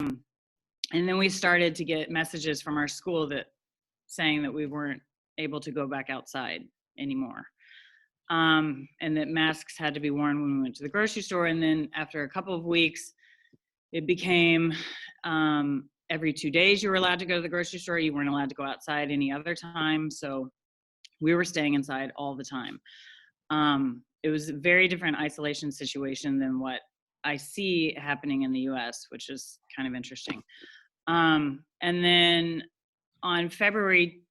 And then we started to get messages from our school that saying that we weren't able to go back outside anymore. And that masks had to be worn when we went to the grocery store. And then after a couple of weeks, it became every 2 days you were allowed to go to the grocery store. You weren't allowed to go outside any other time. So we were staying inside all the time. It was a very different isolation situation than what I see happening in the US, which is kind of interesting. And then on February,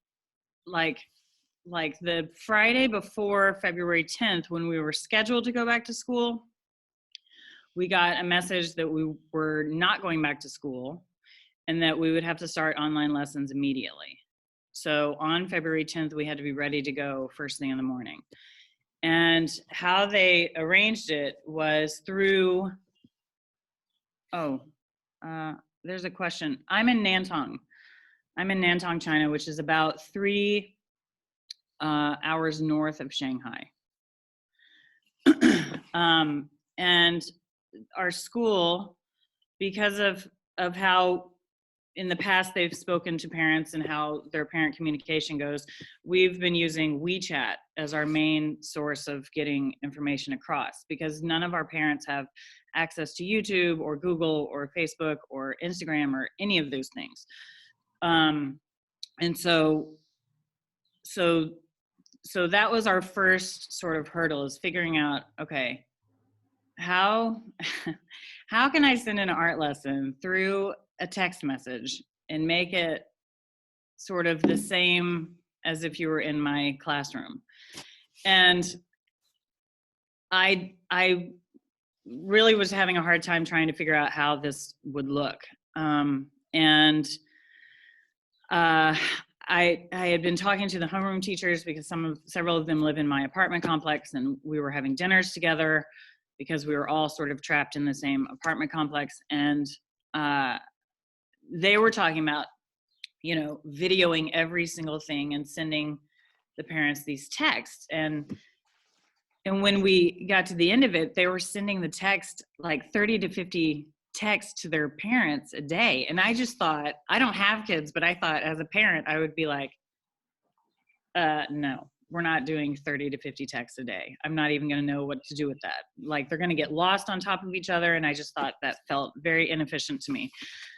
like the Friday before February 10th, when we were scheduled to go back to school, we got a message that we were not going back to school and that we would have to start online lessons immediately. So on February 10th, we had to be ready to go first thing in the morning. And how they arranged it was through, there's a question. I'm in Nantong, China, which is about 3 hours north of Shanghai. And our school, because of how in the past they've spoken to parents and how their parent communication goes, we've been using WeChat as our main source of getting information across, because none of our parents have access to YouTube or Google or Facebook or Instagram or any of those things. And so that was our first sort of hurdle, is figuring out, okay, how can I send an art lesson through a text message and make it sort of the same as if you were in my classroom? And I really was having a hard time trying to figure out how this would look. I had been talking to the homeroom teachers because several of them live in my apartment complex, and we were having dinners together because we were all sort of trapped in the same apartment complex. And they were talking about, videoing every single thing and sending the parents these texts. And when we got to the end of it, they were sending the text like 30 to 50 texts to their parents a day. And I just thought, I don't have kids, but I thought as a parent, I would be like, no, we're not doing 30 to 50 texts a day. I'm not even going to know what to do with that. Like, they're going to get lost on top of each other. And I just thought that felt very inefficient to me.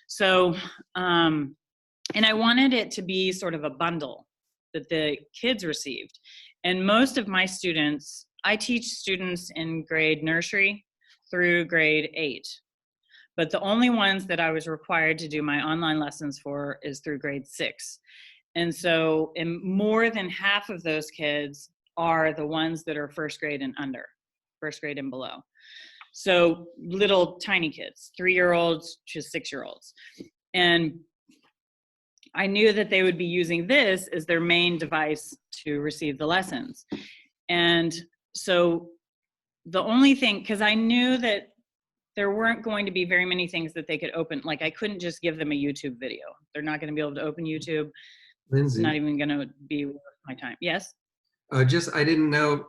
So, and I wanted it to be sort of a bundle that the kids received. And most of my students, I teach students in grade nursery through grade 8. But the only ones that I was required to do my online lessons for is through grade 6. And so more than half of those kids are the ones that are first grade and below. So little tiny kids, 3-year-olds to 6-year-olds. And I knew that they would be using this as their main device to receive the lessons. And so the only thing, because I knew that there weren't going to be very many things that they could open. Like, I couldn't just give them a YouTube video. They're not going to be able to open YouTube. Lindsay, it's not even going to be worth my time. Yes? I didn't know,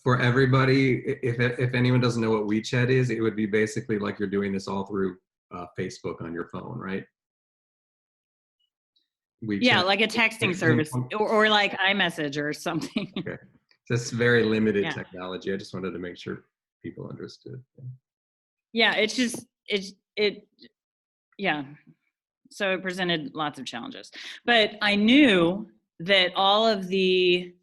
for everybody, if anyone doesn't know what WeChat is, it would be basically like you're doing this all through Facebook on your phone, right? WeChat. Yeah, like a texting service, or like iMessage or something. Okay. So it's very limited technology. I just wanted to make sure people understood. Yeah, yeah. So it presented lots of challenges. But I knew that all of the,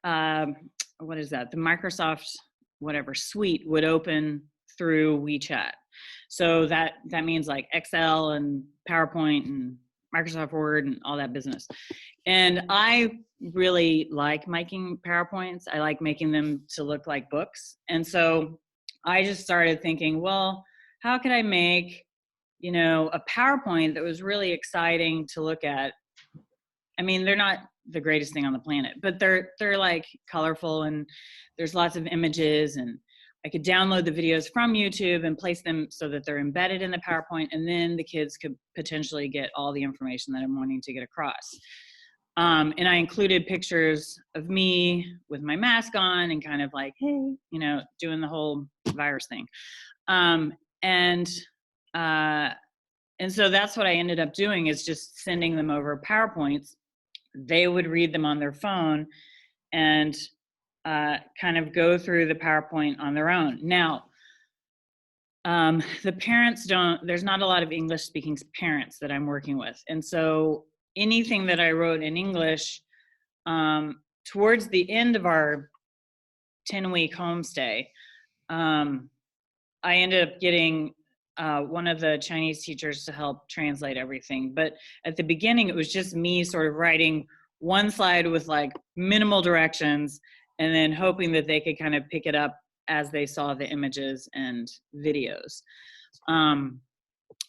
what is that? The Microsoft whatever suite would open through WeChat. So that means like Excel and PowerPoint and Microsoft Word and all that business. And I really like making PowerPoints. I like making them to look like books. And so I just started thinking, well, how could I make, a PowerPoint that was really exciting to look at? I mean, they're not the greatest thing on the planet, but they're like colorful, and there's lots of images, and I could download the videos from YouTube and place them so that they're embedded in the PowerPoint, and then the kids could potentially get all the information that I'm wanting to get across. And I included pictures of me with my mask on and kind of like, hey, doing the whole virus thing. And so that's what I ended up doing, is just sending them over PowerPoints. They would read them on their phone and kind of go through the PowerPoint on their own. Now, the parents there's not a lot of English speaking parents that I'm working with. And so anything that I wrote in English, towards the end of our 10-week homestay, I ended up getting one of the Chinese teachers to help translate everything. But at the beginning, it was just me sort of writing one slide with like minimal directions, and then hoping that they could kind of pick it up as they saw the images and videos. And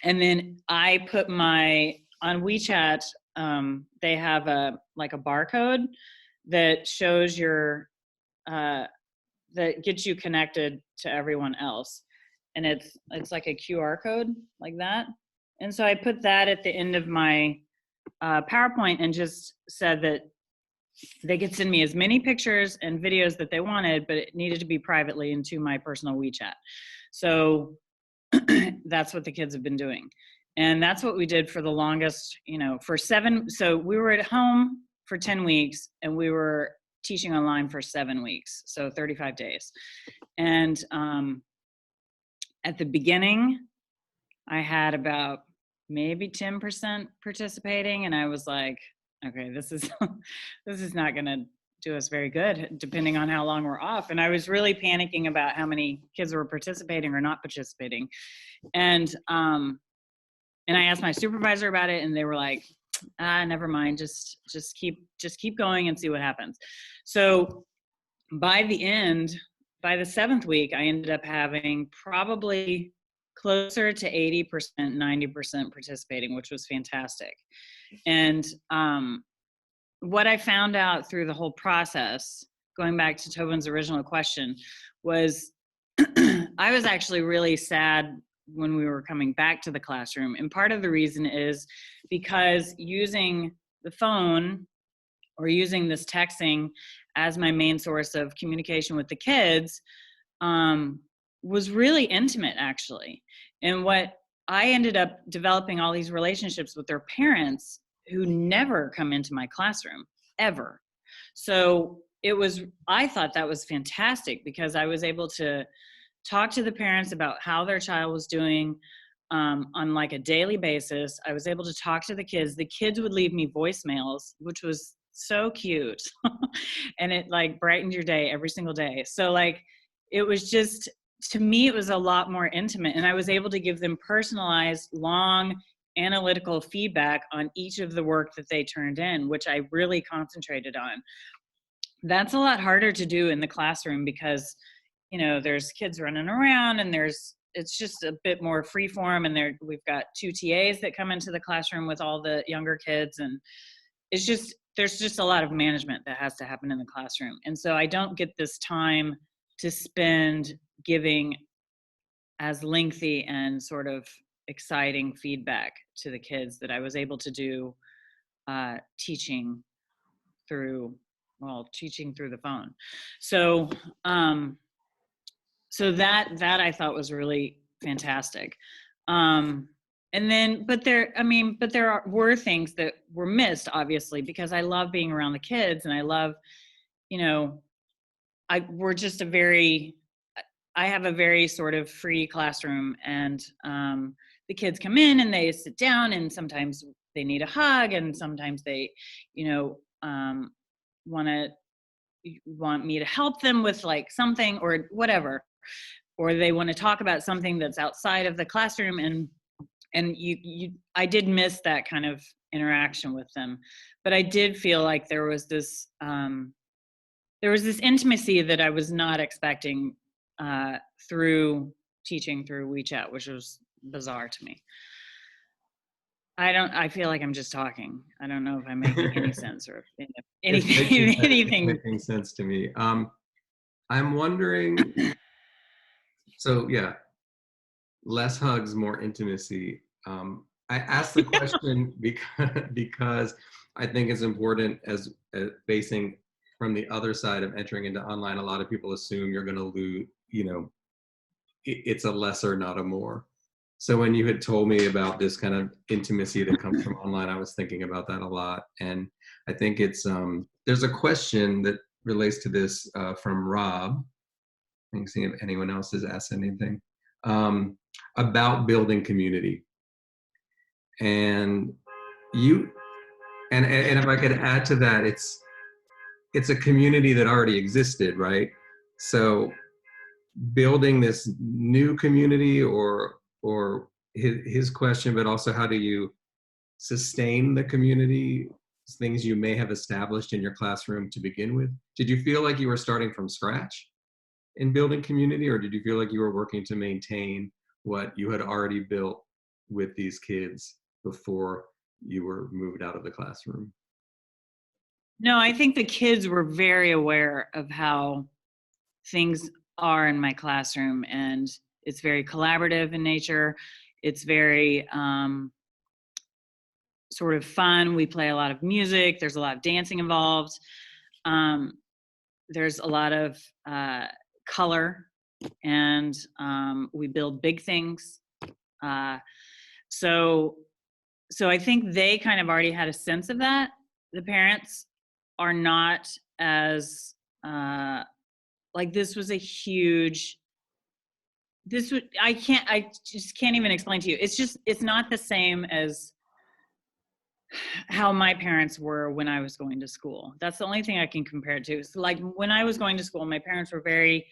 then I put on WeChat, they have a barcode that shows that gets you connected to everyone else. And it's like a QR code like that. And so I put that at the end of my PowerPoint and just said that they could send me as many pictures and videos that they wanted, but it needed to be privately into my personal WeChat. So that's what the kids have been doing. And that's what we did for the longest, so we were at home for 10 weeks and we were teaching online for 7 weeks. So 35 days. And at the beginning, I had about maybe 10% participating, and I was like, okay, this is not going to do us very good, depending on how long we're off. And I was really panicking about how many kids were participating or not participating. And I asked my supervisor about it, and they were like, never mind, just keep going and see what happens. So by the 7th week, I ended up having probably closer to 80%, 90% participating, which was fantastic. And what I found out through the whole process, going back to Tobin's original question, was I was actually really sad when we were coming back to the classroom. And part of the reason is because using the phone or using this texting as my main source of communication with the kids was really intimate, actually. And what I ended up developing all these relationships with their parents who never come into my classroom, ever. So I thought that was fantastic, because I was able to talk to the parents about how their child was doing on like a daily basis. I was able to talk to the kids. The kids would leave me voicemails, which was so cute. And it like brightened your day every single day. So like, it was just, to me, it was a lot more intimate, and I was able to give them personalized, long, analytical feedback on each of the work that they turned in, which I really concentrated on. That's a lot harder to do in the classroom, because there's kids running around, and it's just a bit more free form, and we've got 2 TAs that come into the classroom with all the younger kids, and there's just a lot of management that has to happen in the classroom. And so I don't get this time to spend giving as lengthy and sort of exciting feedback to the kids that I was able to do teaching through the phone. So that I thought was really fantastic. And then, but there were things that were missed, obviously, because I love being around the kids, and I love, I have a very sort of free classroom, and the kids come in and they sit down, and sometimes they need a hug, and sometimes they, want me to help them with like something or whatever, or they want to talk about something that's outside of the classroom, and I did miss that kind of interaction with them. But I did feel like there was this intimacy that I was not expecting through teaching through WeChat, which was bizarre to me. I feel like I'm just talking. I don't know if I'm making any sense, or if anything. It's making sense to me. I'm wondering, so yeah, less hugs, more intimacy. I asked the question because I think it's important, as facing from the other side of entering into online. A lot of people assume you're going to lose, it's a lesser, not a more. So when you had told me about this kind of intimacy that comes from online, I was thinking about that a lot. And I think it's, there's a question that relates to this from Rob. Let me see if anyone else has asked anything about building community. And you, and if I could add to that, it's a community that already existed, right? So building this new community, or his question, but also how do you sustain the community, things you may have established in your classroom to begin with? Did you feel like you were starting from scratch in building community, or did you feel like you were working to maintain what you had already built with these kids before you were moved out of the classroom? No, I think the kids were very aware of how things are in my classroom, and it's very collaborative in nature. It's very sort of fun. We play a lot of music. There's a lot of dancing involved. There's a lot of color, and we build big things. So I think they kind of already had a sense of that. The parents are not as like, this was a huge, I just can't even explain to you. It's not the same as how my parents were when I was going to school. That's the only thing I can compare it to. It's like, when I was going to school, my parents were very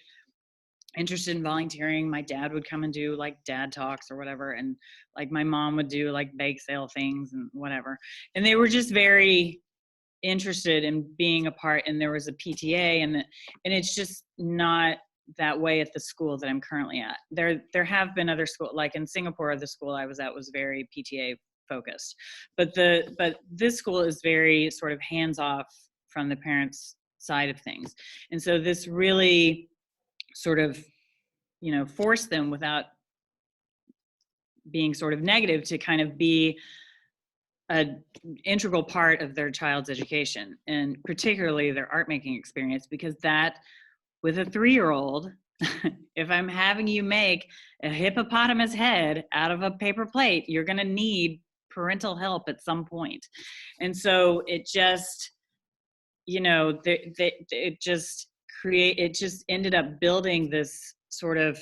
interested in volunteering. My dad would come and do like dad talks or whatever, and like my mom would do like bake sale things and whatever. And they were just very interested in being a part, and there was a PTA, and it's just not that way at the school that I'm currently at. There have been other schools, like in Singapore, the school I was at was very PTA focused, but this school is very sort of hands off from the parents' side of things. And so this really sort of, forced them, without being sort of negative, to kind of be an integral part of their child's education, and particularly their art making experience, because that, with a 3-year-old, if I'm having you make a hippopotamus head out of a paper plate, you're going to need parental help at some point. And so it just, it just ended up building this sort of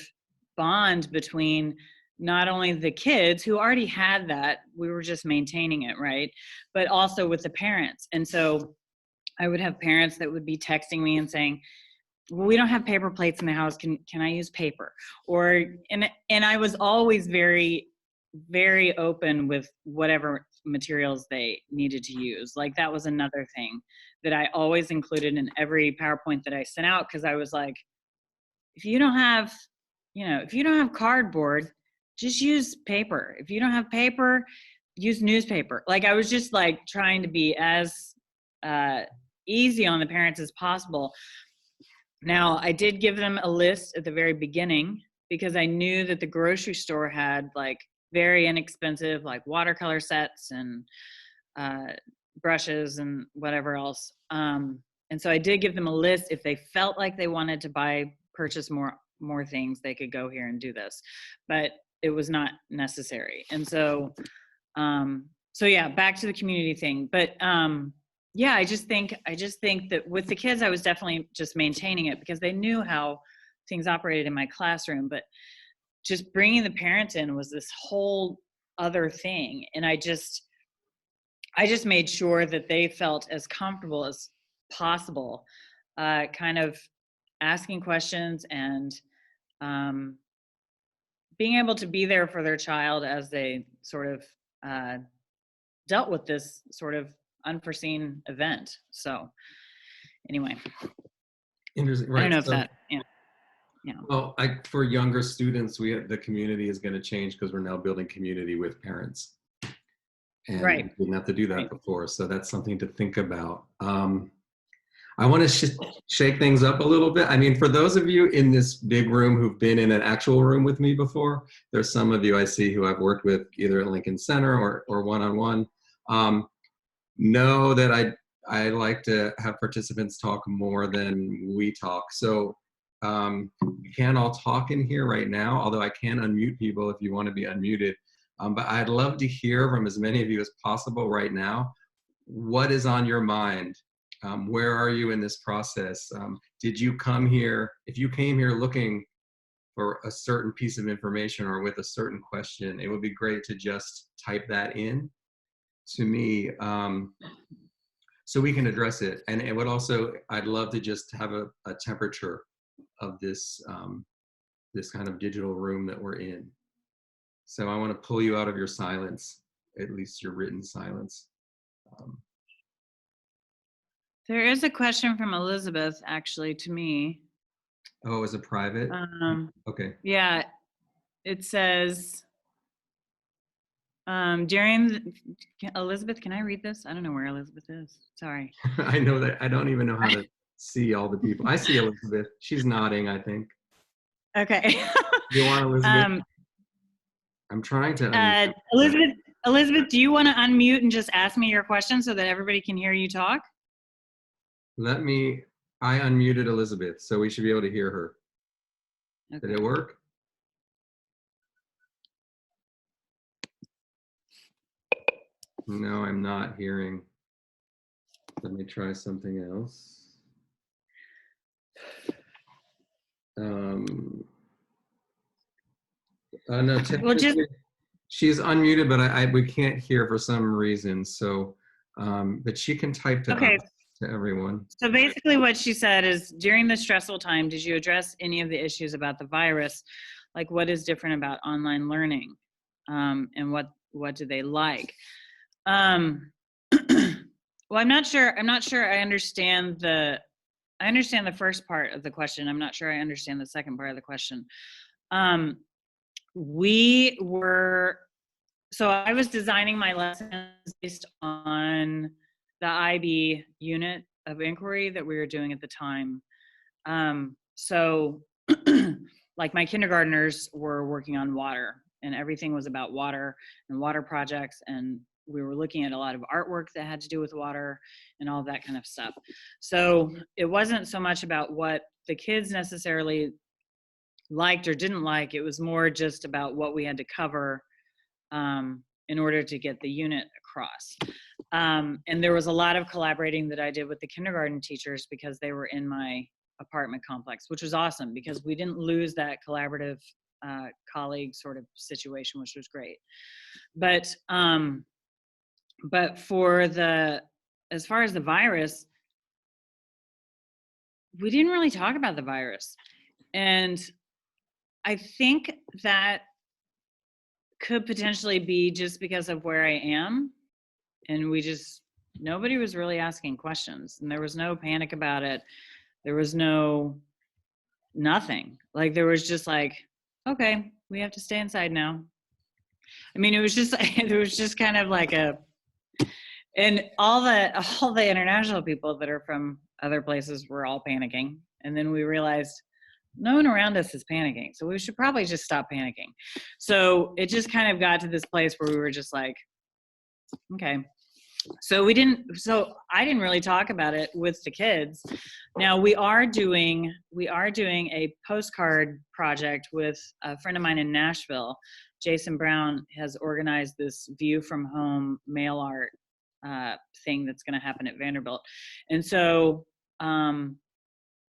bond between not only the kids, who already had that, we were just maintaining it, right, but also with the parents. And so I would have parents that would be texting me and saying, well, we don't have paper plates in the house. Can I use paper? And I was always very, very open with whatever materials they needed to use. Like, that was another thing that I always included in every PowerPoint that I sent out, because I was like, if you don't have cardboard, just use paper. If you don't have paper, use newspaper. Like, I was just like trying to be as easy on the parents as possible. Now, I did give them a list at the very beginning, because I knew that the grocery store had like very inexpensive like watercolor sets and brushes and whatever else. And so I did give them a list. If they felt like they wanted to purchase more things, they could go here and do this, but it was not necessary. And so yeah, back to the community thing. But yeah, I just think that with the kids, I was definitely just maintaining it, because they knew how things operated in my classroom. But just bringing the parents in was this whole other thing. And I just made sure that they felt as comfortable as possible, kind of asking questions and being able to be there for their child as they sort of dealt with this sort of unforeseen event. So anyway, Interesting, right? I don't know if that, Well, for younger students, the community is going to change, because we're now building community with parents, and right. we didn't have to do that before. So that's something to think about. I want to shake things up a little bit. I mean, for those of you in this big room who've been in an actual room with me before, there's some of you I see who I've worked with either at Lincoln Center or one-on-one. Know that I like to have participants talk more than we talk. So We can't all talk in here right now, although I can unmute people if you want to be unmuted. But I'd love to hear from as many of you as possible right now. What is on your mind? Where are you in this process? Did you come here, if you came here looking for a certain piece of information or with a certain question, it would be great to just type that in to me so we can address it. And it would also, I'd love to just have a temperature of this, this kind of digital room that we're in. So I want to pull you out of your silence, at least your written silence. There is a question from Elizabeth, actually, to me. Oh, is it private? Okay. Yeah, it says, Elizabeth, can I read this? I don't know where Elizabeth is. Sorry. I know that. I don't even know how to see all the people. I see Elizabeth. She's nodding, I think. Okay. You want Elizabeth? I'm trying to Elizabeth, do you want to unmute and just ask me your question so that everybody can hear you talk? I unmuted Elizabeth, so we should be able to hear her. Okay. Did it work? No, I'm not hearing. Let me try something else. No, technically, she's unmuted, but we can't hear for some reason. So, but she can type to us, to everyone. So basically what she said is, during this stressful time, did you address any of the issues about the virus? Like, what is different about online learning? And what do they like? Well, I'm not sure I understand the first part of the question. I'm not sure I understand the second part of the question. So I was designing my lessons based on the IB unit of inquiry that we were doing at the time. So like my kindergartners were working on water, and everything was about water and water projects, and we were looking at a lot of artwork that had to do with water and all that kind of stuff. So it wasn't so much about what the kids necessarily liked or didn't like. It was more just about what we had to cover in order to get the unit across. And there was a lot of collaborating that I did with the kindergarten teachers because they were in my apartment complex, which was awesome because we didn't lose that collaborative colleague sort of situation, which was great. But as far as the virus, we didn't really talk about the virus. And I think that could potentially be just because of where I am. And nobody was really asking questions, and there was no panic about it. There was nothing. Like, there was just like, okay, we have to stay inside now. I mean, it was just kind of like and all the international people that are from other places were all panicking. And then we realized no one around us is panicking, so we should probably just stop panicking. So it just kind of got to this place where we were just like, okay. So I didn't really talk about it with the kids. Now we are doing a postcard project with a friend of mine in Nashville. Jason Brown has organized this view from home mail art thing that's going to happen at Vanderbilt. And so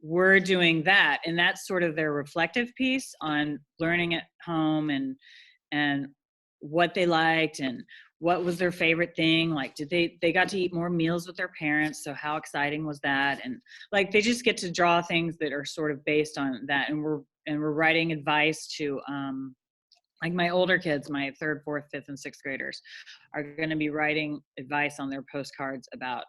we're doing that, and that's sort of their reflective piece on learning at home and what they liked and what was their favorite thing. Like, they got to eat more meals with their parents, so how exciting was that? And like, they just get to draw things that are sort of based on that. And we're writing advice to like my older kids, my 3rd, 4th, 5th, and 6th graders are going to be writing advice on their postcards about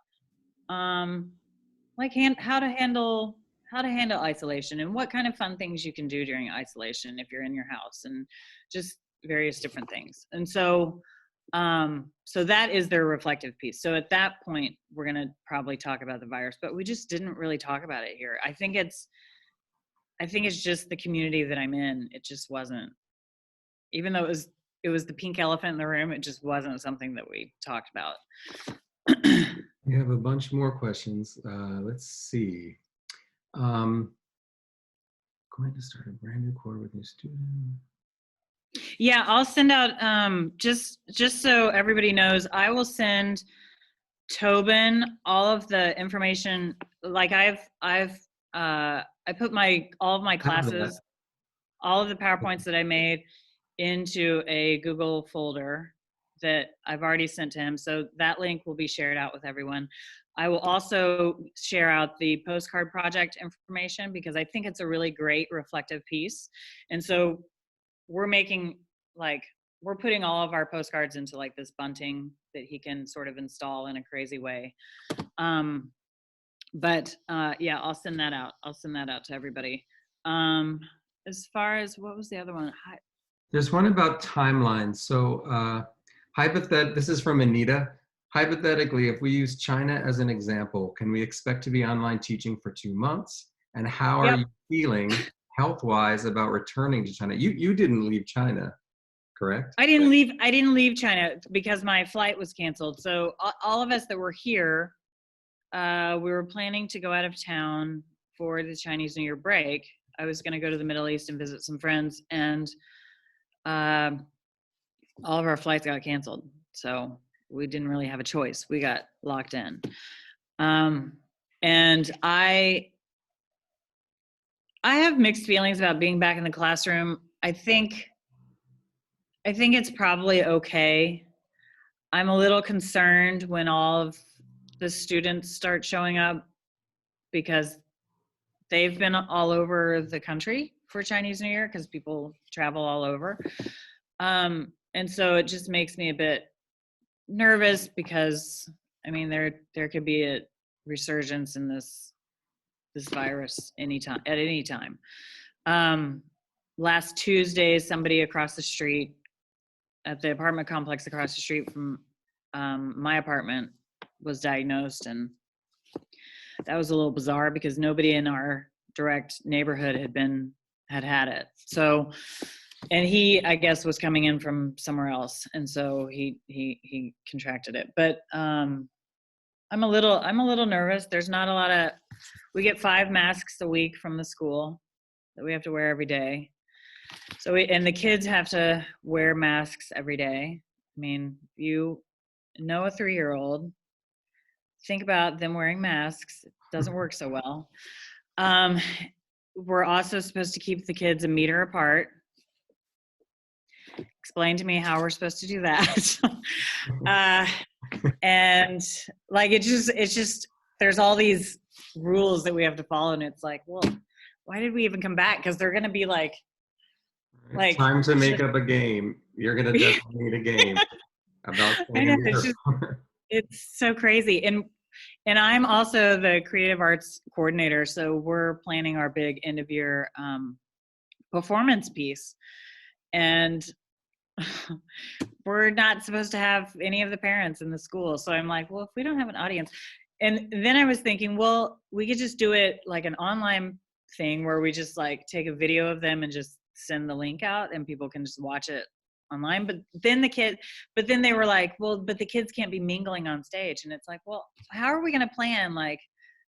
like how to handle isolation and what kind of fun things you can do during isolation if you're in your house, and just various different things. And so so that is their reflective piece. So at that point, we're going to probably talk about the virus, but we just didn't really talk about it here. I think it's just the community that I'm in. It just wasn't, even though it was the pink elephant in the room, it just wasn't something that we talked about. We have a bunch more questions. Let's see. going to start a brand new quarter with new student. Yeah, I'll send out just so everybody knows, I will send Tobin all of the information. Like I put all of my I have that. classes, all of the PowerPoints that I made into a Google folder that I've already sent to him. So that link will be shared out with everyone. I will also share out the postcard project information because I think it's a really great reflective piece. And so we're making we're putting all of our postcards into like this bunting that he can sort of install in a crazy way. But yeah, I'll send that out. I'll send that out to everybody. As far as what was the other one? There's one about timelines. So this is from Anita. Hypothetically, if we use China as an example, can we expect to be online teaching for 2 months? And how are Yep. you feeling health-wise about returning to China? You didn't leave China, correct? I didn't leave China because my flight was canceled. So all of us that were here, we were planning to go out of town for the Chinese New Year break. I was going to go to the Middle East and visit some friends, and all of our flights got canceled. So we didn't really have a choice. We got locked in. And I have mixed feelings about being back in the classroom. I think it's probably okay. I'm a little concerned when all of the students start showing up because they've been all over the country for Chinese New Year because people travel all over. And so it just makes me a bit nervous because I mean there could be a resurgence in this virus at any time. Last Tuesday, somebody across the street at the apartment complex across the street from my apartment was diagnosed, and that was a little bizarre because nobody in our direct neighborhood had it. So, and he, I guess, was coming in from somewhere else, and so he contracted it. But I'm a little nervous. There's not a lot of. We get 5 masks a week from the school that we have to wear every day. So and the kids have to wear masks every day. I mean, you know a 3-year-old. Think about them wearing masks. It doesn't work so well. We're also supposed to keep the kids a meter apart. Explain to me how we're supposed to do that. And like it's just there's all these rules that we have to follow, and it's like, well, why did we even come back? Because they're gonna be like time to make up a game. You're gonna definitely need a game about I know, it's so crazy. And I'm also the creative arts coordinator, so we're planning our big end of year performance piece, and we're not supposed to have any of the parents in the school. So I'm like, well, if we don't have an audience, and then I was thinking, well, we could just do it like an online thing where we just like take a video of them and just send the link out, and people can just watch it online. But then they were like, well, but the kids can't be mingling on stage. And it's like, well, how are we going to plan like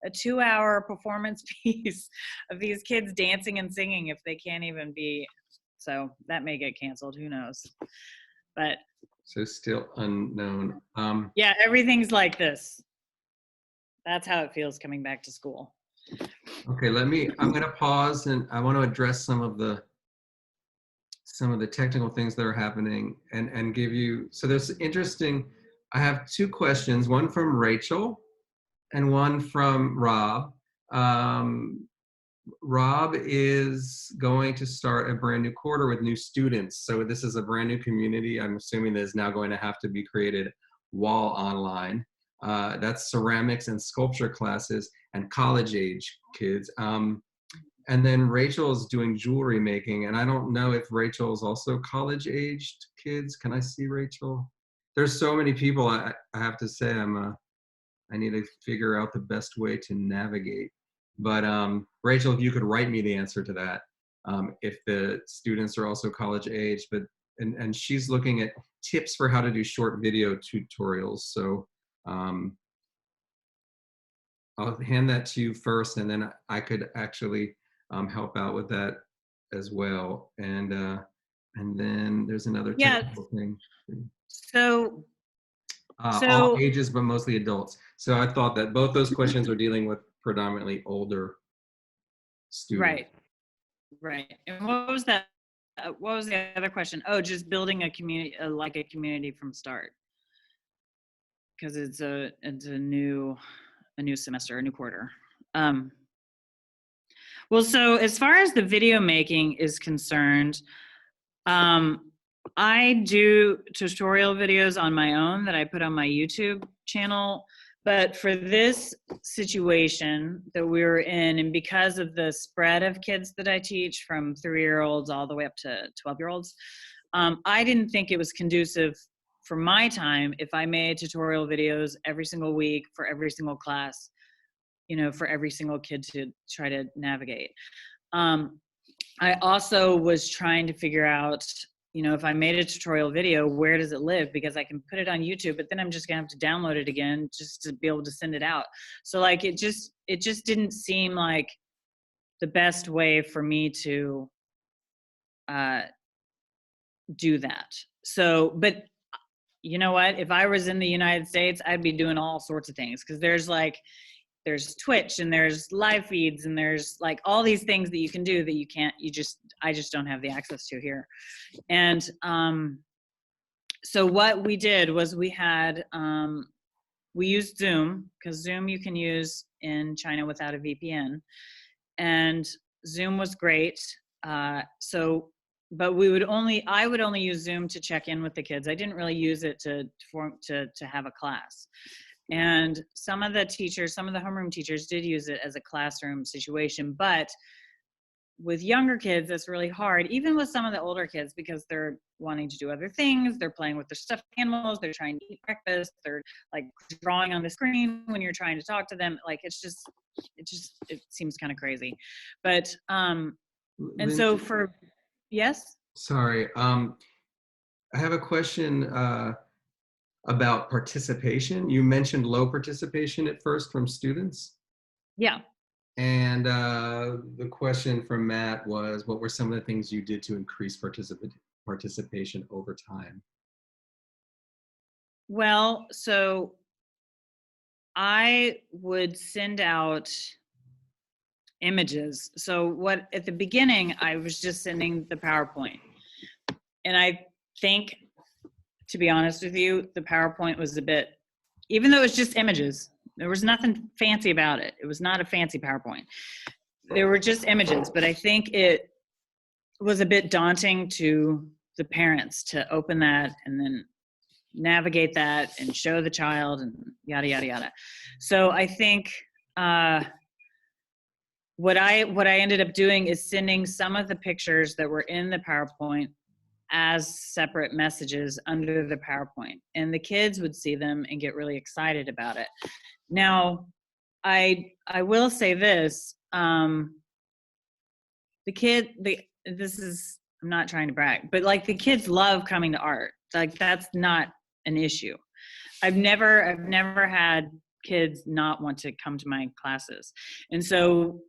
a 2-hour performance piece of these kids dancing and singing if they can't even be? So that may get canceled, who knows. But so still unknown. Yeah, everything's like this. That's how it feels coming back to school. Okay, I'm going to pause, and I want to address some of the technical things that are happening and give you, so there's interesting, I have 2 questions, one from Rachel and one from Rob. Rob is going to start a brand new quarter with new students. So this is a brand new community. I'm assuming that is now going to have to be created while online. That's ceramics and sculpture classes and college age kids. And then Rachel's doing jewelry making. And I don't know if Rachel's also college aged kids. Can I see Rachel? There's so many people. I have to say I need to figure out the best way to navigate. But Rachel, if you could write me the answer to that, if the students are also college age, and she's looking at tips for how to do short video tutorials. So I'll hand that to you first, and then I could actually help out with that as well. And then there's another Yeah. technical thing. So, All so ages, but mostly adults. So I thought that both those questions are dealing with predominantly older students. right, right. And what was that? What was the other question? Oh, just building a community, like a community from start, because it's a new semester, a new quarter. Um, well, so as far as the video making is concerned, um, I do tutorial videos on my own that I put on my YouTube channel. But for this situation that we were in, and because of the spread of kids that I teach from 3-year-olds all the way up to 12-year-olds, I didn't think it was conducive for my time if I made tutorial videos every single week for every single class, for every single kid to try to navigate. I also was trying to figure out, if I made a tutorial video, where does it live? Because I can put it on YouTube, but then I'm just gonna have to download it again just to be able to send it out. So like, it just didn't seem like the best way for me to do that. So, but you know what? If I was in the United States, I'd be doing all sorts of things, because there's Twitch and there's live feeds and there's like all these things that you can do that I just don't have the access to here. And so what we did was we used Zoom, because Zoom you can use in China without a VPN, and Zoom was great. But I would only use Zoom to check in with the kids. I didn't really use it to have a class. And some of the homeroom teachers did use it as a classroom situation, but with younger kids, that's really hard, even with some of the older kids, because they're wanting to do other things. They're playing with their stuffed animals. They're trying to eat breakfast. They're like drawing on the screen when you're trying to talk to them. Like, it seems kind of crazy. But, and so yes? Sorry, I have a question about participation. You mentioned low participation at first from students. Yeah. And the question from Matt was, what were some of the things you did to increase participation over time? Well, so I would send out images. So at the beginning, I was just sending the PowerPoint. And I think, to be honest with you, the PowerPoint was even though it was just images, there was nothing fancy about it. It was not a fancy PowerPoint. There were just images, but I think it was a bit daunting to the parents to open that and then navigate that and show the child and yada, yada, yada. So I think what I ended up doing is sending some of the pictures that were in the PowerPoint as separate messages under the PowerPoint, and the kids would see them and get really excited about it. Now, I will say this, I'm not trying to brag, but like, the kids love coming to art. Like, that's not an issue. I've never had kids not want to come to my classes. And so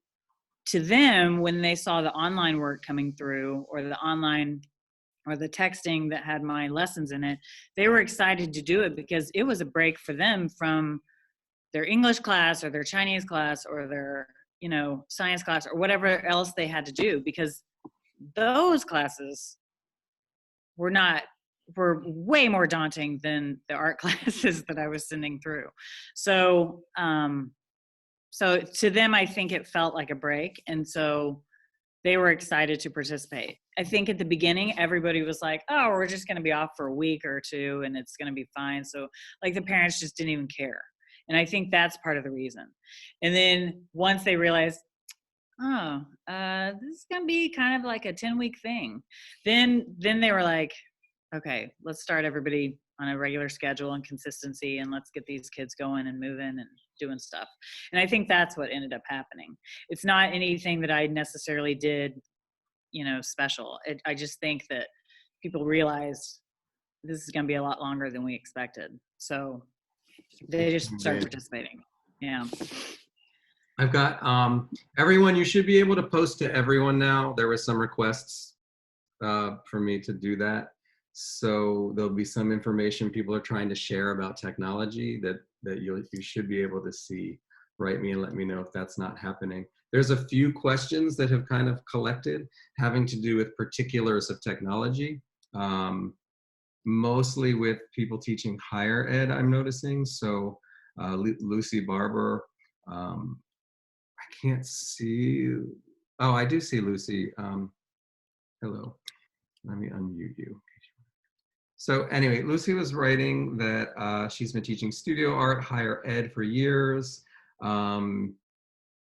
to them, when they saw the online work coming through, or the texting that had my lessons in it, they were excited to do it, because it was a break for them from their English class or their Chinese class or their, science class or whatever else they had to do, because those classes were way more daunting than the art classes that I was sending through. So, so to them, I think it felt like a break. And so they were excited to participate. I think at the beginning, everybody was like, oh, we're just going to be off for a week or two and it's going to be fine. So like, the parents just didn't even care. And I think that's part of the reason. And then once they realized, oh, this is going to be kind of like a 10-week thing, then they were like, okay, let's start everybody on a regular schedule and consistency, and let's get these kids going and moving and doing stuff. And I think that's what ended up happening. It's not anything that I necessarily did, special. I just think that people realized this is going to be a lot longer than we expected. So they just started participating. Yeah. I've got everyone. You should be able to post to everyone now. There was some requests for me to do that. So there'll be some information people are trying to share about technology that you should be able to see. Write me and let me know if that's not happening. There's a few questions that have kind of collected having to do with particulars of technology, mostly with people teaching higher ed, I'm noticing. So Lucy Barber, I can't see, oh, I do see Lucy. Hello, let me unmute you. So anyway, Lucy was writing that she's been teaching studio art, higher ed for years.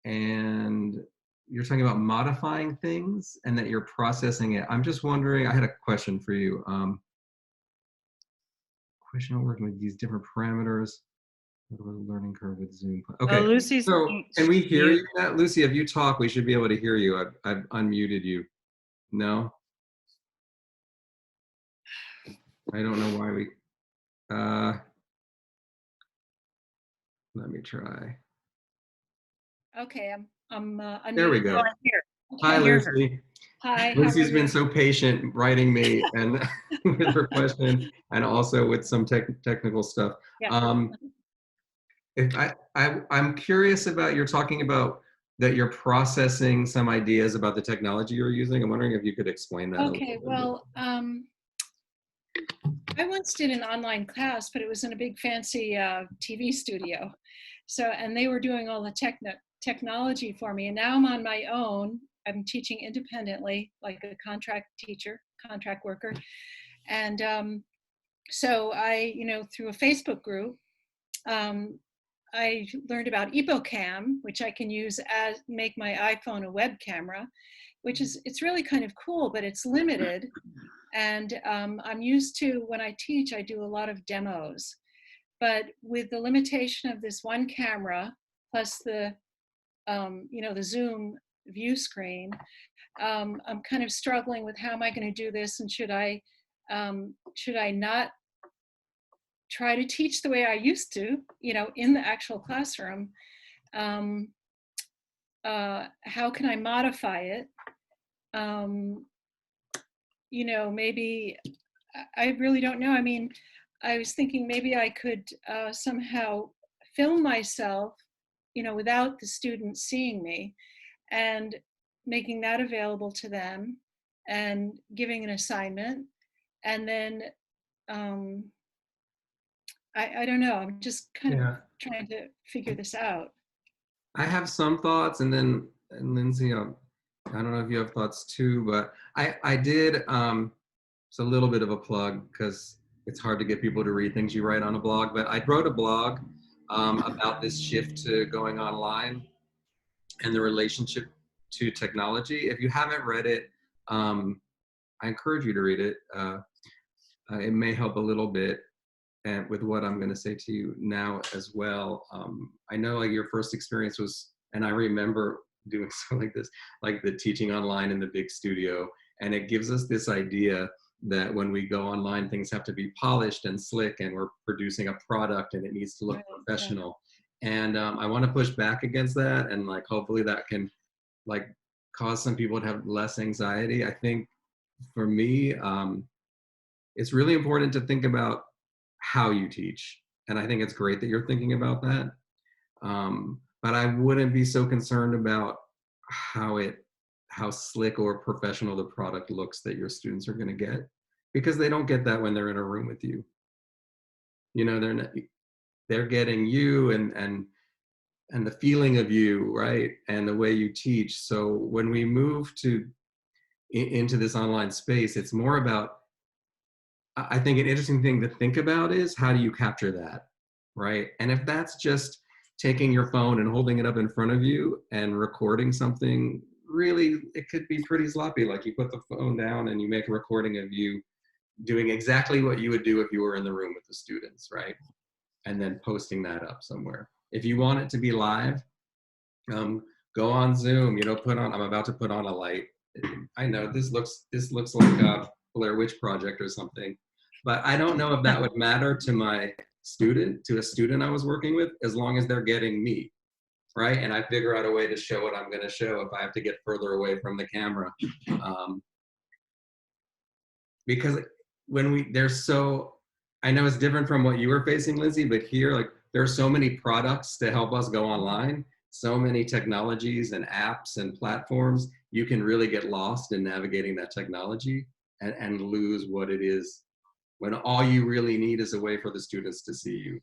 And you're talking about modifying things and that you're processing it. I'm just wondering, I had a question for you. Question on working with these different parameters. Learning curve with Zoom. Okay, Lucy's so can we hear you now? Lucy, if you talk, we should be able to hear you. I've unmuted you. No? I don't know why we, let me try. Okay, I'm There we unmuted go. now. here. Hi, hear her. Lucy. Hi, how Lucy's are been you? so patient writing me and with her question and also with some technical stuff. Yeah. If I'm curious about, you're talking about that you're processing some ideas about the technology you're using. I'm wondering if you could explain that a little Okay, bit. well, I once did an online class, but it was in a big fancy TV studio. So, and they were doing all the technology for me. And now I'm on my own. I'm teaching independently, like a contract teacher, contract worker. And so I, through a Facebook group, I learned about EpoCam, which I can use as make my iPhone a web camera, which is, it's really kind of cool, but it's limited. And I'm used to, when I teach, I do a lot of demos. But with the limitation of this one camera, plus the, the Zoom view screen, I'm kind of struggling with how am I going to do this, and should I not try to teach the way I used to, in the actual classroom? How can I modify it? Maybe, I really don't know. I mean, I was thinking maybe I could somehow film myself, without the students seeing me, and making that available to them and giving an assignment. And then, I don't know, I'm just kind of trying to figure this out. I have some thoughts, and then Lindsay, I don't know if you have thoughts too, but I did, it's a little bit of a plug because it's hard to get people to read things you write on a blog, but I wrote a blog about this shift to going online and the relationship to technology. If you haven't read it, I encourage you to read it. It may help a little bit, and with what I'm going to say to you now as well. I know like your first experience was, and I remember doing something like this, like the teaching online in the big studio, and it gives us this idea that when we go online, things have to be polished and slick, and we're producing a product and it needs to look professional. And I want to push back against that, and like hopefully that can like cause some people to have less anxiety. I think for me, it's really important to think about how you teach. And I think it's great that you're thinking about that. But I wouldn't be so concerned about how slick or professional the product looks that your students are going to get, because they don't get that when they're in a room with you. They're getting you and the feeling of you, right? And the way you teach. So when we move into this online space, it's more about, I think an interesting thing to think about is how do you capture that, right? And if that's just taking your phone and holding it up in front of you and recording something, really, it could be pretty sloppy. Like you put the phone down and you make a recording of you doing exactly what you would do if you were in the room with the students, right? And then posting that up somewhere. If you want it to be live, go on Zoom, I'm about to put on a light. I know this looks like a Blair Witch Project or something, but I don't know if that would matter to a student I was working with, as long as they're getting me, right? And I figure out a way to show what I'm going to show if I have to get further away from the camera. Because there's so, I know it's different from what you were facing, Lindsay, but here, like, there are so many products to help us go online, so many technologies and apps and platforms. You can really get lost in navigating that technology and lose what it is when all you really need is a way for the students to see you.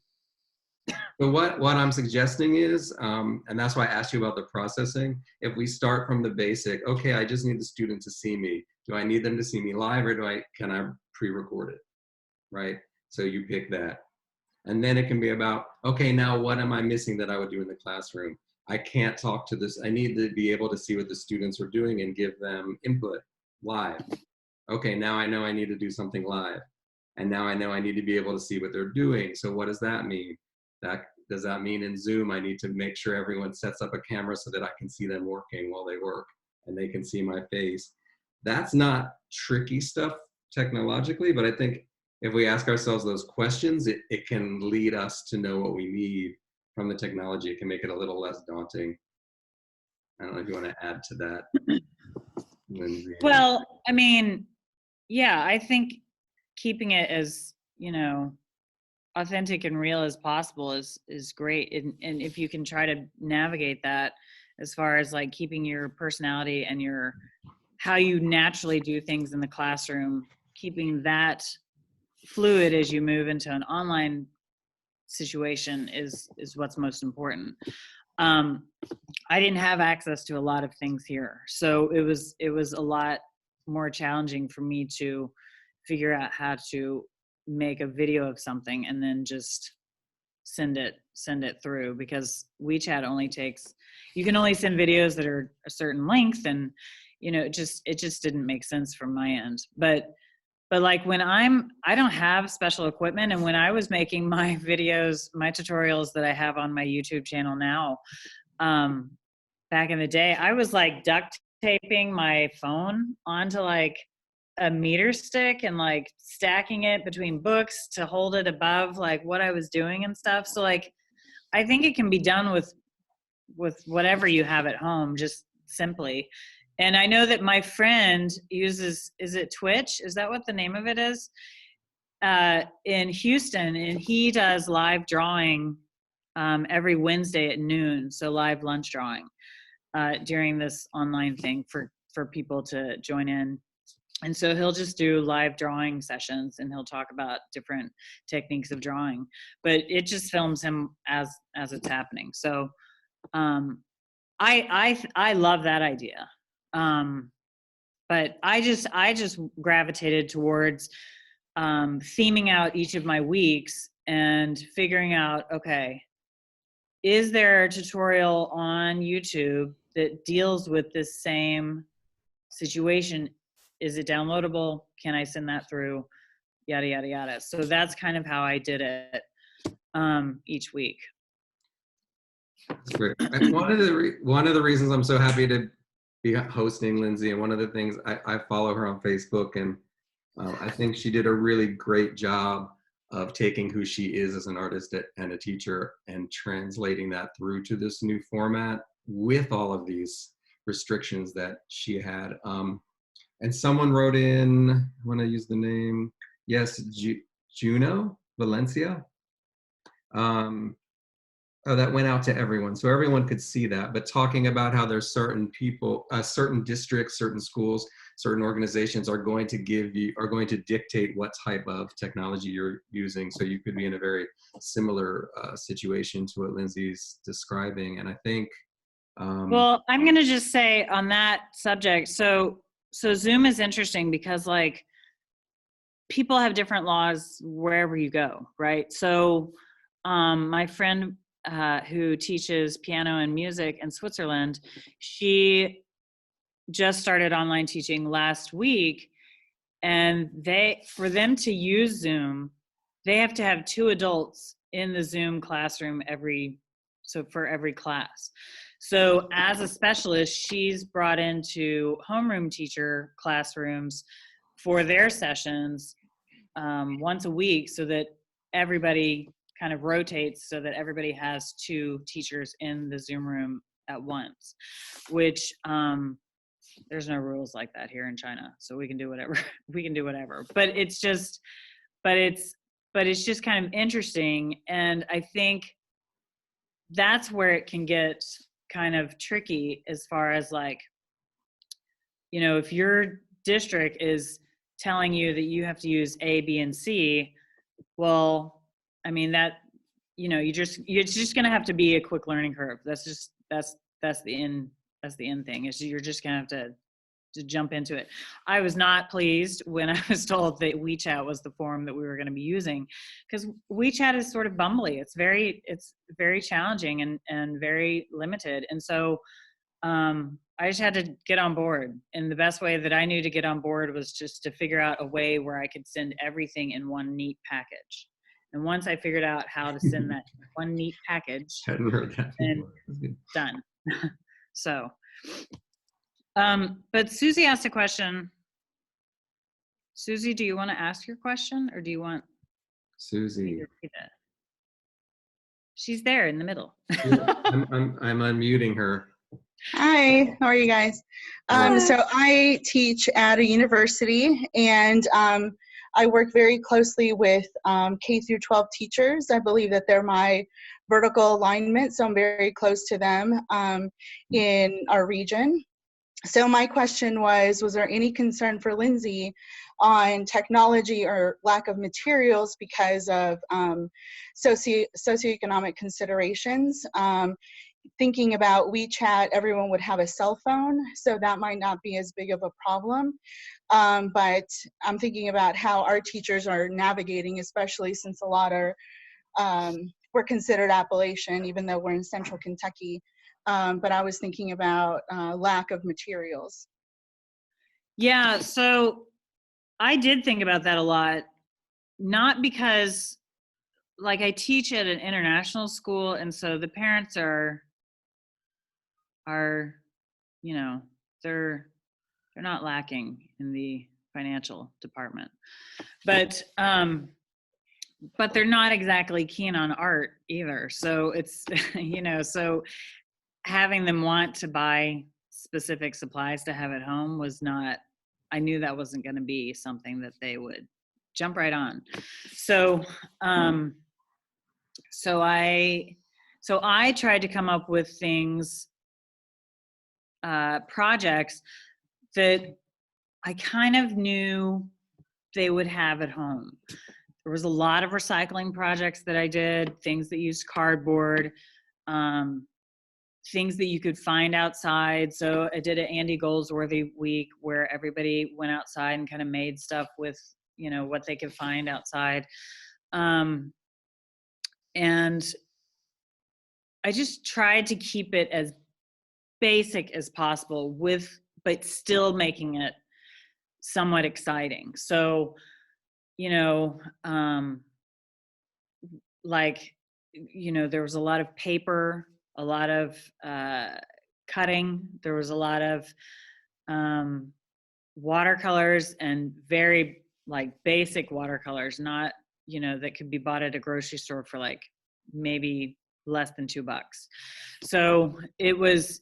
But what I'm suggesting is, and that's why I asked you about the processing, if we start from the basic, okay, I just need the student to see me. Do I need them to see me live, or can I pre-record it, right? So you pick that. And then it can be about, okay, now what am I missing that I would do in the classroom? I can't talk to this. I need to be able to see what the students are doing and give them input live. Okay, now I know I need to do something live. And now I know I need to be able to see what they're doing. So what does that mean? Does that mean in Zoom, I need to make sure everyone sets up a camera so that I can see them working while they work and they can see my face? That's not tricky stuff technologically, but I think if we ask ourselves those questions, it can lead us to know what we need from the technology. It can make it a little less daunting. I don't know if you want to add to that, Lindsay. Well, I mean, yeah, I think keeping it as, authentic and real as possible is great. And if you can try to navigate that as far as like keeping your personality and how you naturally do things in the classroom, keeping that fluid as you move into an online situation is what's most important. I didn't have access to a lot of things here, so it was a lot more challenging for me to figure out how to make a video of something and then just send it through, because WeChat only takes, you can only send videos that are a certain length, and it just didn't make sense from my end. But like when I don't have special equipment, and when I was making my videos, my tutorials that I have on my YouTube channel now, back in the day, I was like duct taping my phone onto like a meter stick and like stacking it between books to hold it above like what I was doing and stuff. So like, I think it can be done with whatever you have at home, just simply. And I know that my friend uses, is it Twitch? Is that what the name of it is? In Houston, and he does live drawing every Wednesday at noon. So live lunch drawing during this online thing for people to join in. And so he'll just do live drawing sessions, and he'll talk about different techniques of drawing, but it just films him as it's happening. So I love that idea. But I just gravitated towards theming out each of my weeks and figuring out, okay, is there a tutorial on YouTube that deals with this same situation? Is it downloadable? Can I send that through? Yada, yada, yada. So that's kind of how I did it each week. That's great. One of the reasons I'm so happy to be hosting Lindsay, and one of the things I follow her on Facebook, and I think she did a really great job of taking who she is as an artist and a teacher and translating that through to this new format with all of these restrictions that she had. And someone wrote in, I want to use the name, yes, Juno Valencia. That went out to everyone, so everyone could see that, but talking about how there's certain people, certain districts, certain schools, certain organizations are going to dictate what type of technology you're using. So you could be in a very similar situation to what Lindsay's describing. And I think, well, I'm going to just say on that subject, so Zoom is interesting because like people have different laws wherever you go, right? So my friend who teaches piano and music in Switzerland, she just started online teaching last week, and for them to use Zoom, they have to have 2 adults in the Zoom classroom for every class. So as a specialist, she's brought into homeroom teacher classrooms for their sessions once a week, so that everybody kind of rotates so that everybody has 2 teachers in the Zoom room at once, which there's no rules like that here in China, so we can do whatever. We can do whatever. But it's just kind of interesting, and I think that's where it can get kind of tricky as far as like, you know, if your district is telling you that you have to use A, B, and C, well, I mean that, you know, it's just going to have to be a quick learning curve. That's the end thing, is you're just going to have to jump into it. I was not pleased when I was told that WeChat was the form that we were going to be using, because WeChat is sort of bumbly. It's very challenging and very limited. And so I just had to get on board. And the best way that I knew to get on board was just to figure out a way where I could send everything in one neat package. And once I figured out how to send that one neat package, Hadn't heard that and before. done. So, but Susie asked a question. Susie, do you want to ask your question, or do you want Susie. me to read it? She's there in the middle. I'm unmuting her. Hi, how are you guys? So I teach at a university, and I work very closely with K through 12 teachers. I believe that they're my vertical alignment, so I'm very close to them in our region. So my question was there any concern for Lindsay on technology or lack of materials because of socioeconomic considerations? Thinking about WeChat, everyone would have a cell phone, so that might not be as big of a problem. But I'm thinking about how our teachers are navigating, especially since a lot are, we're considered Appalachian, even though we're in central Kentucky. But I was thinking about lack of materials. Yeah, so I did think about that a lot, not because, like, I teach at an international school, and so the parents are, you know, they're not lacking in the financial department, but they're not exactly keen on art either. So it's, you know, so having them want to buy specific supplies to have at home was not, I knew that wasn't going to be something that they would jump right on. So so I tried to come up with things, projects that I kind of knew they would have at home. There was a lot of recycling projects that I did, things that used cardboard, things that you could find outside. So I did an Andy Goldsworthy week where everybody went outside and kind of made stuff with, you know, what they could find outside. And I just tried to keep it as basic as possible but still making it somewhat exciting. So, you know, like, you know, there was a lot of paper, a lot of cutting. There was a lot of watercolors, and very like basic watercolors, not, you know, that could be bought at a grocery store for like maybe less than $2. So it was,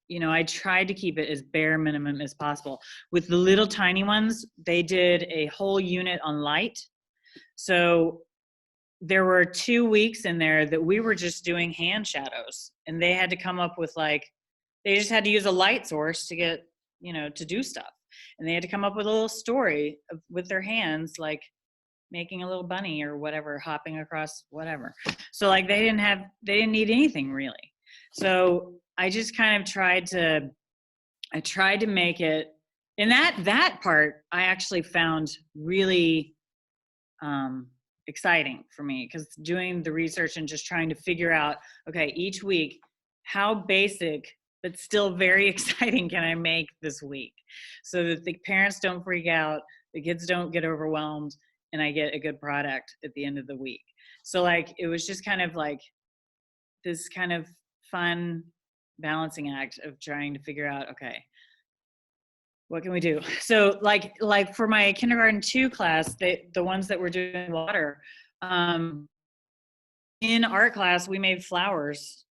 you know, I tried to keep it as bare minimum as possible. With the little tiny ones, they did a whole unit on light. So there were 2 weeks in there that we were just doing hand shadows, and they had to come up with, like, they just had to use a light source to get, you know, to do stuff. And they had to come up with a little story with their hands, like making a little bunny or whatever, hopping across whatever. So like they didn't need anything really. So I just kind of tried to make it, and that part I actually found really exciting for me, because doing the research and just trying to figure out, okay, each week, how basic but still very exciting can I make this week, so that the parents don't freak out, the kids don't get overwhelmed, and I get a good product at the end of the week. So like, it was just kind of like this kind of fun balancing act of trying to figure out, okay, what can we do? So like for my kindergarten 2 class, the ones that were doing water, in art class, we made flowers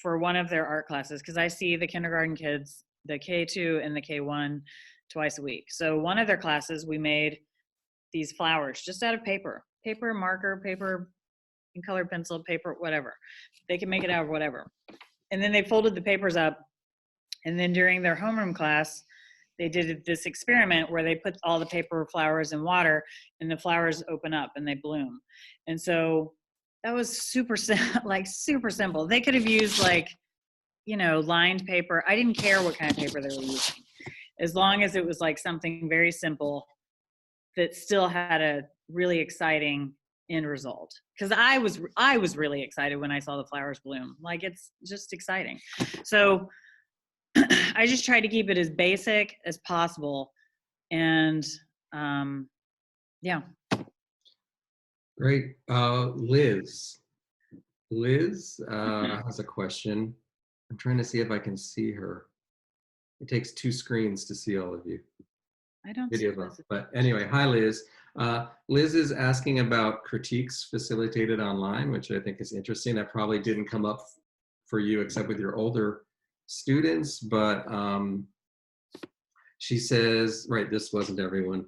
for one of their art classes because I see the kindergarten kids, the K2 and the K1, twice a week. So one of their classes, we made these flowers just out of paper, marker, paper, and colored pencil, paper, whatever. They can make it out of whatever. And then they folded the papers up. And then during their homeroom class, they did this experiment where they put all the paper flowers in water and the flowers open up and they bloom. And so that was super simple. They could have used lined paper. I didn't care what kind of paper they were using, as long as it was like something very simple that still had a really exciting end result. Because I was really excited when I saw the flowers bloom. Like, it's just exciting. So I just try to keep it as basic as possible. And yeah. Great. Liz. Liz has a question. I'm trying to see if I can see her. It takes 2 screens to see all of you. I don't Video see both. this. But anyway, hi Liz. Liz is asking about critiques facilitated online, which I think is interesting. That probably didn't come up for you except with your older students, but she says, right, this wasn't everyone.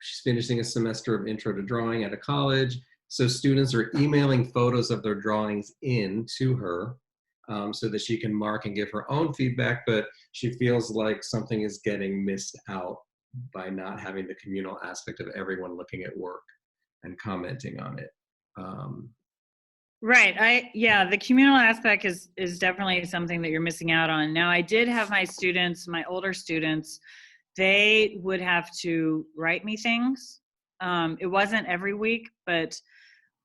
She's finishing a semester of intro to drawing at a college. So students are emailing photos of their drawings in to her so that she can mark and give her own feedback, but she feels like something is getting missed out by not having the communal aspect of everyone looking at work and commenting on it. Right. The communal aspect is definitely something that you're missing out on. Now, I did have my students, my older students, they would have to write me things. It wasn't every week, but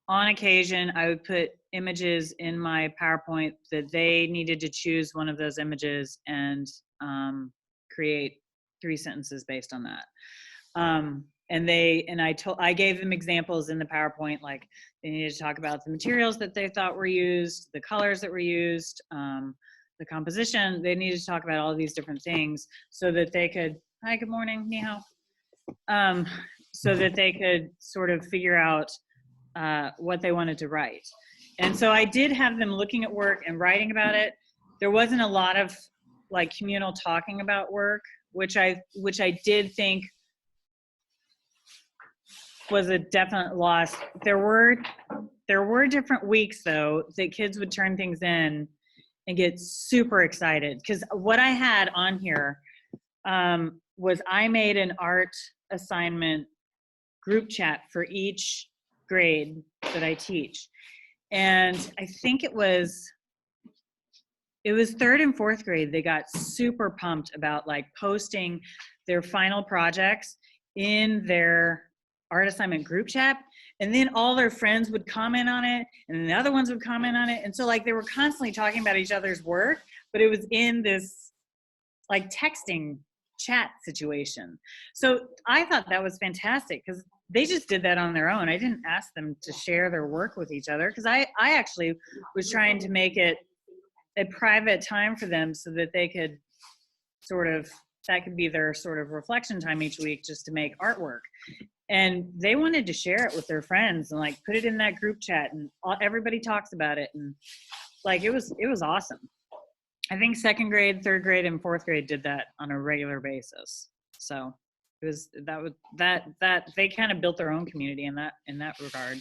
on occasion, I would put images in my PowerPoint that they needed to choose one of those images and create 3 sentences based on that. I gave them examples in the PowerPoint, like they needed to talk about the materials that they thought were used, the colors that were used, the composition. They needed to talk about all of these different things so that they could, hi, good morning, ni hao. So that they could sort of figure out what they wanted to write. And so I did have them looking at work and writing about it. There wasn't a lot of like communal talking about work, which I did think was a definite loss. There were different weeks though that kids would turn things in and get super excited, because what I had on here was I made an art assignment group chat for each grade that I teach. And I think it was 3rd and 4th grade, they got super pumped about like posting their final projects in their art assignment group chat. And then all their friends would comment on it, and then the other ones would comment on it. And so like they were constantly talking about each other's work, but it was in this like texting chat situation. So I thought that was fantastic, because they just did that on their own. I didn't ask them to share their work with each other, because I actually was trying to make it a private time for them so that they could that could be their sort of reflection time each week, just to make artwork. And they wanted to share it with their friends and like put it in that group chat, and everybody talks about it. And like, it was awesome. I think 2nd grade, 3rd grade, and 4th grade did that on a regular basis. So it was that they kind of built their own community in that regard.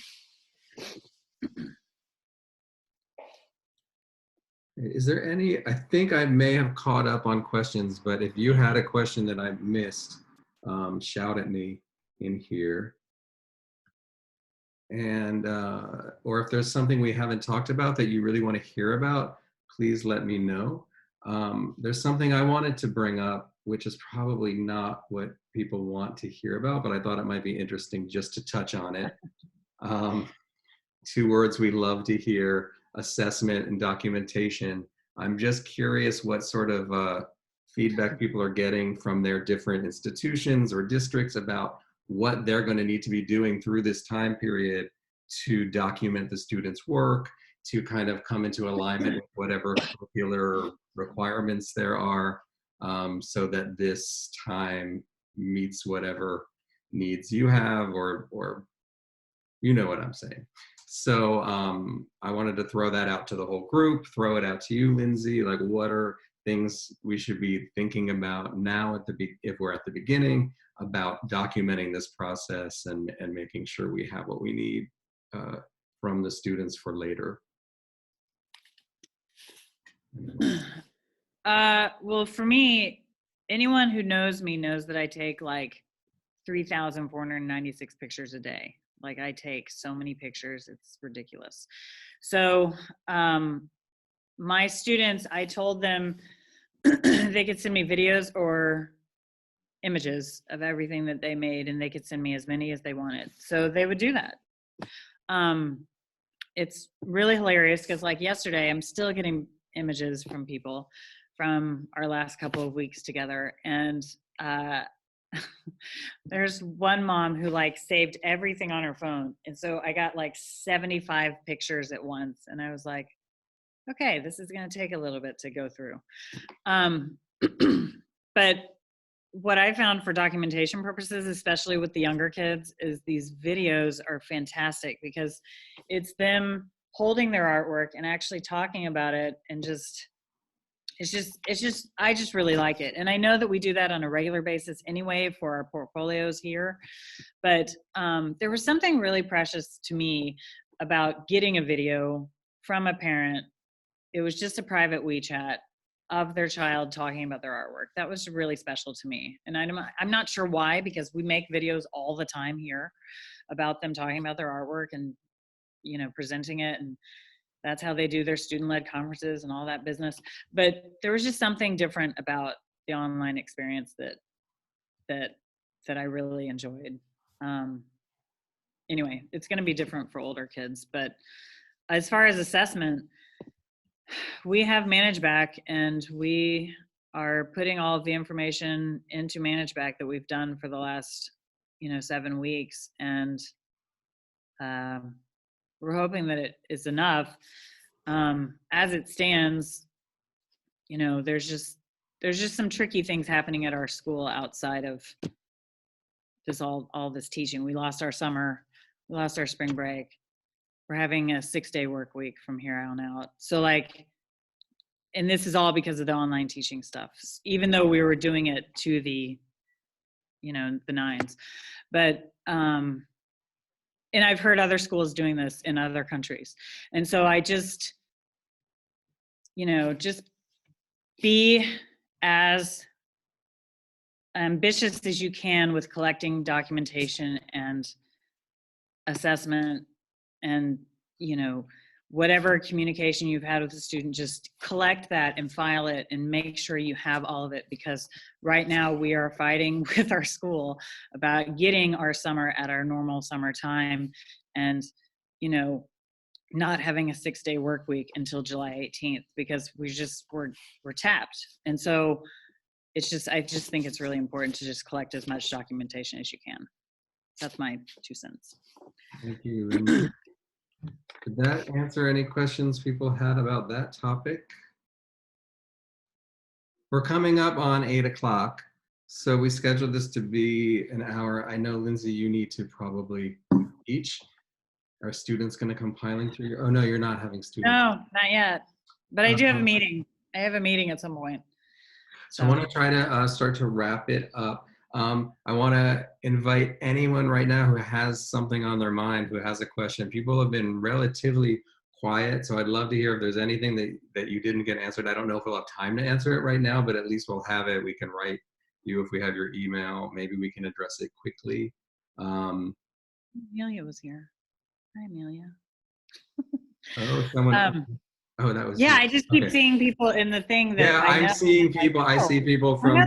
Is there any, I think I may have caught up on questions, but if you had a question that I missed, shout at me in here. And, or if there's something we haven't talked about that you really want to hear about, please let me know. There's something I wanted to bring up, which is probably not what people want to hear about, but I thought it might be interesting just to touch on it. 2 words we love to hear: assessment and documentation. I'm just curious what sort of feedback people are getting from their different institutions or districts about what they're going to need to be doing through this time period to document the students' work, to kind of come into alignment with whatever curricular requirements there are, so that this time meets whatever needs you have, or you know what I'm saying. So I wanted to throw that out to the whole group, throw it out to you, Lindsay. Like, what are things we should be thinking about now if we're at the beginning about documenting this process and making sure we have what we need from the students for later? Well, for me, anyone who knows me knows that I take like 3,496 pictures a day. Like, I take so many pictures, it's ridiculous. So my students, I told them they could send me videos or images of everything that they made, and they could send me as many as they wanted. So they would do that. It's really hilarious because, like, yesterday, I'm still getting images from people from our last couple of weeks together. And there's one mom who like saved everything on her phone. And so I got like 75 pictures at once. And I was like, okay, this is going to take a little bit to go through. But what I found for documentation purposes, especially with the younger kids, is these videos are fantastic because it's them holding their artwork and actually talking about it, and I just really like it. And I know that we do that on a regular basis anyway for our portfolios here, but there was something really precious to me about getting a video from a parent. It was just a private WeChat of their child talking about their artwork. That was really special to me. And I'm not sure why, because we make videos all the time here about them talking about their artwork and, you know, presenting it, and that's how they do their student-led conferences and all that business. But there was just something different about the online experience that I really enjoyed. Anyway, it's going to be different for older kids. But as far as assessment, we have ManageBack, and we are putting all of the information into ManageBack that we've done for the last, 7 weeks. And we're hoping that it is enough. As it stands, there's just some tricky things happening at our school outside of this all this teaching. We lost our summer, we lost our spring break. We're having a 6-day work week from here on out. So and this is all because of the online teaching stuff, even though we were doing it to the nines. But and I've heard other schools doing this in other countries. And so I just be as ambitious as you can with collecting documentation and assessment, and whatever communication you've had with the student, just collect that and file it and make sure you have all of it, because right now we are fighting with our school about getting our summer at our normal summer time, and not having a 6-day work week until July 18th, because we're tapped. And so I just think it's really important to just collect as much documentation as you can. That's my 2 cents. Thank you, Lindsay. Did that answer any questions people had about that topic? We're coming up on 8 o'clock, so we scheduled this to be an hour. I know, Lindsay, you need to probably teach. Are students going to come piling through your? Oh no, you're not having students. No, not yet. But I do have a meeting. I have a meeting at some point. So I want to try to start to wrap it up. I want to invite anyone right now who has something on their mind, who has a question. People have been relatively quiet, so I'd love to hear if there's anything that you didn't get answered. I don't know if we'll have time to answer it right now, but at least we'll have it. We can write you if we have your email. Maybe we can address it quickly. Amelia was here. Hi, Amelia. Oh, someone. Oh, that was. Yeah, you. I just keep seeing people in the thing that. Yeah, I'm seeing people. I see people from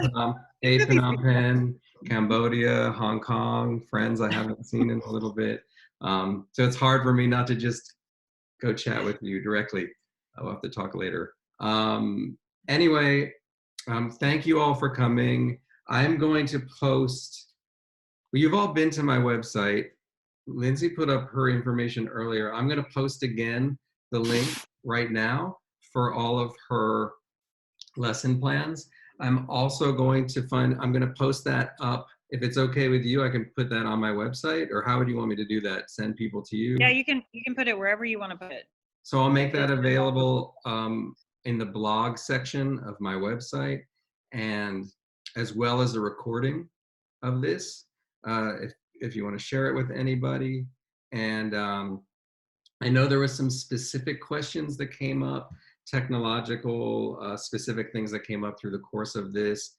Phnom Penh, Cambodia, Hong Kong, friends I haven't seen in a little bit. So it's hard for me not to just go chat with you directly. I'll have to talk later. Anyway, thank you all for coming. I'm going to post. Well, you've all been to my website. Lindsay put up her information earlier. I'm going to post again the link right now for all of her lesson plans. I'm also going to I'm going to post that up. if it's okay with you, I can put that on my website, or how would you want me to do that? Send people to you? Yeah, you can put it wherever you want to put it. So I'll make If that it's- available in the blog section of my website, and as well as a recording of this, if you want to share it with anybody. And I know there was some specific questions that came up, technological specific things that came up through the course of this.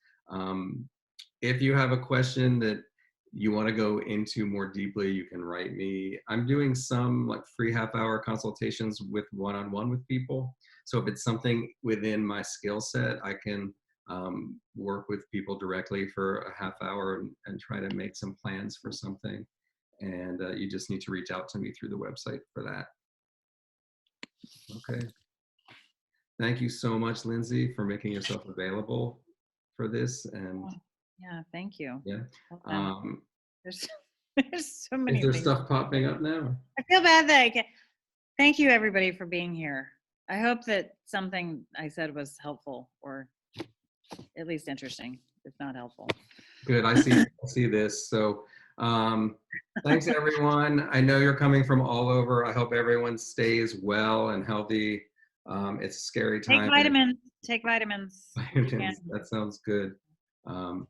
If you have a question that you want to go into more deeply, you can write me. I'm doing some like free half-hour consultations with one-on-one with people. So if it's something within my skill set, I can work with people directly for a half hour and try to make some plans for something. And you just need to reach out to me through the website for that. Okay. Thank you so much, Lindsay, for making yourself available for this. And Yeah, thank you. yeah. There's, there's so many Is there things. stuff popping up now? I feel bad that I can't. Thank you, everybody, for being here. I hope that something I said was helpful, or at least interesting, if not helpful. Good. I see this. So thanks, everyone. I know you're coming from all over. I hope everyone stays well and healthy. It's a scary time. Take vitamins. Take vitamins. Vitamins. That sounds good.